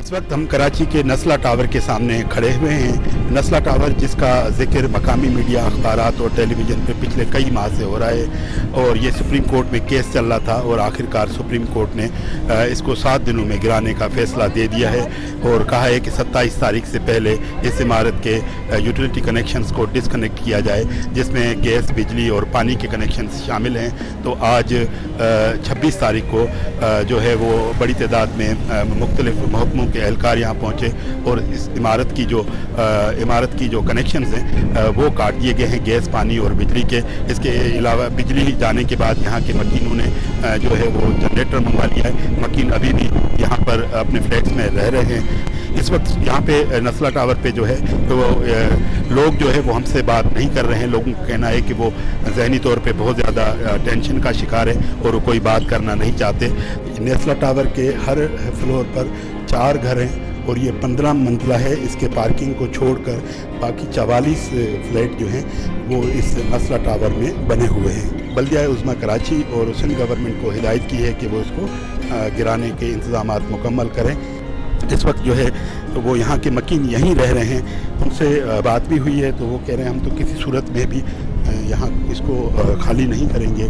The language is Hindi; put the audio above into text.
इस वक्त हम कराची के नस्ला टावर के सामने खड़े हुए हैं। नस्ला टावर जिसका जिक्र मकामी मीडिया, अखबारात और टेलीविज़न पे पिछले कई माह से हो रहा है और ये सुप्रीम कोर्ट में केस चल रहा था और आखिरकार सुप्रीम कोर्ट ने इसको 7 दिनों में गिराने का फ़ैसला दे दिया है और कहा है कि 27 तारीख से पहले इस इमारत के यूटिलिटी कनेक्शंस को डिसकनेक्ट किया जाए, जिसमें गैस, बिजली और पानी के कनेक्शंस शामिल हैं। तो आज 26 तारीख को जो है वो बड़ी तादाद में मुख्तलिफ महकमों के एहलकार यहाँ पहुँचे और इस इमारत की जो कनेक्शंस हैं वो काट दिए गए हैं, गैस, पानी और बिजली के। इसके अलावा बिजली जाने के बाद यहाँ के मकीनों ने जो है वो जनरेटर मंगवा लिया है। मकीन अभी भी यहाँ पर अपने फ्लैट्स में रह रहे हैं। इस वक्त यहाँ पे नस्ला टावर पे जो है तो लोग जो है वो हमसे बात नहीं कर रहे हैं। लोगों का कहना है कि वो ज़हनी तौर पे बहुत ज़्यादा टेंशन का शिकार है और वो कोई बात करना नहीं चाहते। नस्ला टावर के हर फ्लोर पर 4 घर हैं और ये 15 मंजिला है। इसके पार्किंग को छोड़कर बाकी 44 फ्लैट जो हैं वो इस नस्ला टावर में बने हुए हैं। बल्दिया उज़्मा कराची और सिंध गवर्नमेंट को हिदायत की है कि वो इसको गिराने के इंतज़ामात मुकम्मल करें। इस वक्त जो है तो वो यहाँ के मकीन यहीं रह रहे हैं। उनसे बात भी हुई है तो वो कह रहे हैं हम तो किसी सूरत में भी यहाँ इसको खाली नहीं करेंगे।